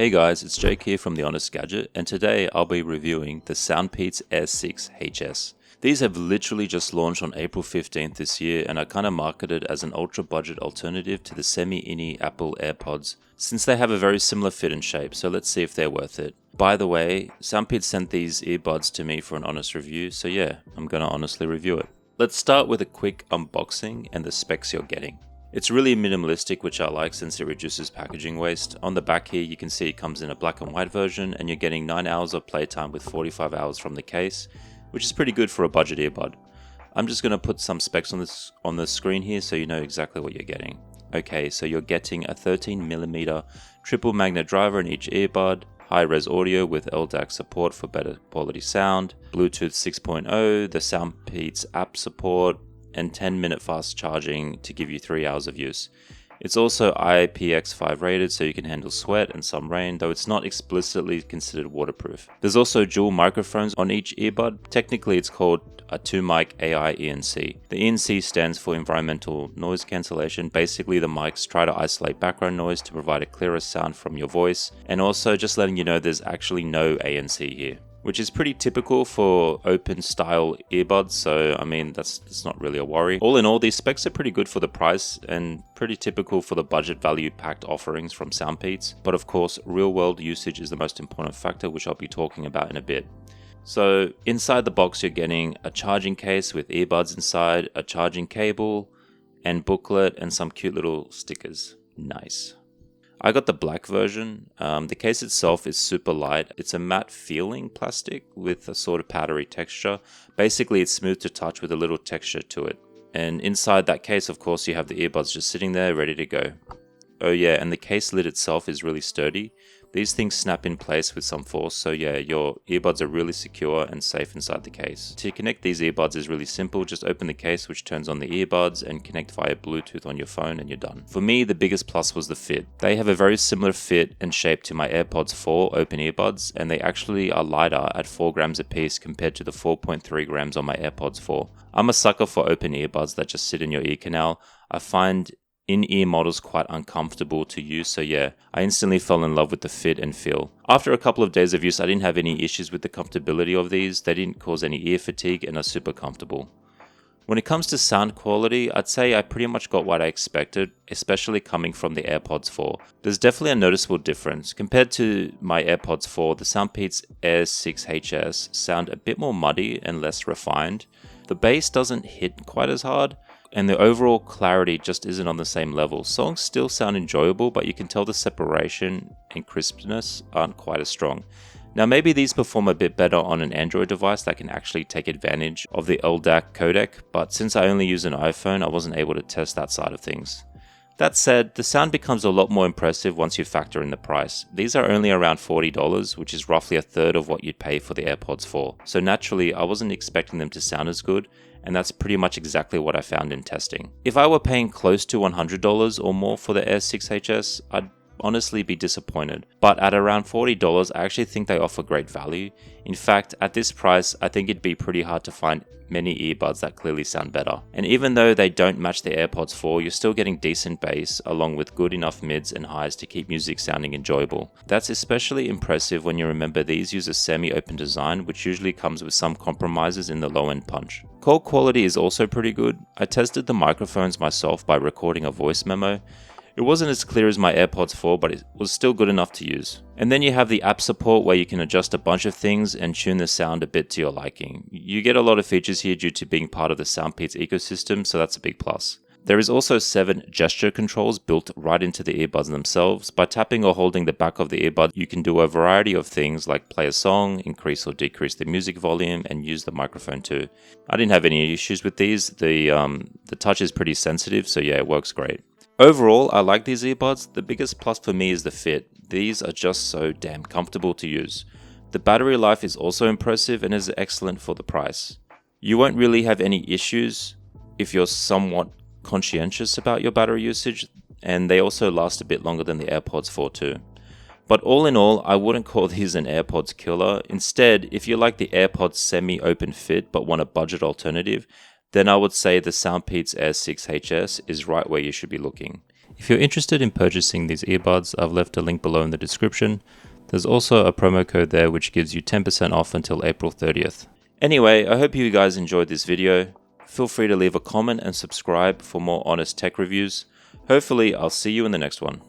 Hey guys, it's Jake here from the Honest Gadget, and today I'll be reviewing the SOUNDPEATS Air6 HS. These have literally just launched on April 15th this year and are kind of marketed as an ultra budget alternative to the semi-innie Apple AirPods, since they have a very similar fit and shape, so let's see if they're worth it. By the way, SOUNDPEATS sent these earbuds to me for an honest review, so yeah, I'm gonna honestly review it. Let's start with a quick unboxing and the specs you're getting. It's really minimalistic, which I like since it reduces packaging waste. On the back here you can see it comes in a black and white version and you're getting 9 hours of playtime with 45 hours from the case, which is pretty good for a budget earbud. I'm just going to put some specs on the screen here so you know exactly what you're getting. Okay, so you're getting a 13mm triple magnet driver in each earbud, high-res audio with LDAC support for better quality sound, Bluetooth 6.0, the SOUNDPEATS app support, and 10-minute fast charging to give you 3 hours of use. It's also IPX5 rated, so you can handle sweat and some rain, though it's not explicitly considered waterproof. There's also dual microphones on each earbud. Technically it's called a 2-mic AI ENC. The ENC stands for environmental noise cancellation. Basically the mics try to isolate background noise to provide a clearer sound from your voice, and also just letting you know there's actually no ANC here, which is pretty typical for open style earbuds, so I mean that's not really a worry. All in all, these specs are pretty good for the price and pretty typical for the budget value packed offerings from SOUNDPEATS, but of course real world usage is the most important factor, which I'll be talking about in a bit. So inside the box you're getting a charging case with earbuds inside, a charging cable and booklet and some cute little stickers. Nice. I got the black version. The case itself is super light. It's a matte feeling plastic with a sort of powdery texture. Basically it's smooth to touch with a little texture to it. And inside that case, of course, you have the earbuds just sitting there ready to go. Oh yeah, and the case lid itself is really sturdy. These things snap in place with some force, so yeah, your earbuds are really secure and safe inside the case. To connect these earbuds is really simple. Just open the case, which turns on the earbuds, and connect via Bluetooth on your phone and you're done. For me, the biggest plus was the fit. They have a very similar fit and shape to my AirPods 4 open earbuds, and they actually are lighter at 4 grams a piece compared to the 4.3 grams on my AirPods 4. I'm a sucker for open earbuds that just sit in your ear canal. I find in-ear models quite uncomfortable to use, so yeah, I instantly fell in love with the fit and feel. After a couple of days of use, I didn't have any issues with the comfortability of these. They didn't cause any ear fatigue and are super comfortable. When it comes to sound quality, I'd say I pretty much got what I expected, especially coming from the AirPods 4. There's definitely a noticeable difference. Compared to my AirPods 4, the SOUNDPEATS Air6 HS sound a bit more muddy and less refined. The bass doesn't hit quite as hard, and the overall clarity just isn't on the same level. Songs still sound enjoyable, but you can tell the separation and crispness aren't quite as strong. Now maybe these perform a bit better on an Android device that can actually take advantage of the LDAC codec, but since I only use an iPhone, I wasn't able to test that side of things. That said, the sound becomes a lot more impressive once you factor in the price. These are only around $40, which is roughly a third of what you'd pay for the AirPods 4. So naturally, I wasn't expecting them to sound as good, and that's pretty much exactly what I found in testing. If I were paying close to $100 or more for the Air6 HS, I'd honestly be disappointed. But at around $40, I actually think they offer great value. In fact, at this price, I think it'd be pretty hard to find many earbuds that clearly sound better. And even though they don't match the AirPods 4, you're still getting decent bass along with good enough mids and highs to keep music sounding enjoyable. That's especially impressive when you remember these use a semi-open design, which usually comes with some compromises in the low-end punch. Call quality is also pretty good. I tested the microphones myself by recording a voice memo. It wasn't as clear as my AirPods 4, but it was still good enough to use. And then you have the app support where you can adjust a bunch of things and tune the sound a bit to your liking. You get a lot of features here due to being part of the SOUNDPEATS ecosystem, so that's a big plus. There is also 7 gesture controls built right into the earbuds themselves. By tapping or holding the back of the earbud, you can do a variety of things like play a song, increase or decrease the music volume, and use the microphone too. I didn't have any issues with these. The touch is pretty sensitive, so yeah, it works great. Overall, I like these earbuds. The biggest plus for me is the fit. These are just so damn comfortable to use. The battery life is also impressive and is excellent for the price. You won't really have any issues if you're somewhat conscientious about your battery usage, and they also last a bit longer than the AirPods 4 too. But all in all, I wouldn't call these an AirPods killer. Instead, if you like the AirPods semi-open fit but want a budget alternative, then I would say the SOUNDPEATS Air6 HS is right where you should be looking. If you're interested in purchasing these earbuds, I've left a link below in the description. There's also a promo code there which gives you 10% off until April 30th. Anyway, I hope you guys enjoyed this video. Feel free to leave a comment and subscribe for more honest tech reviews. Hopefully, I'll see you in the next one.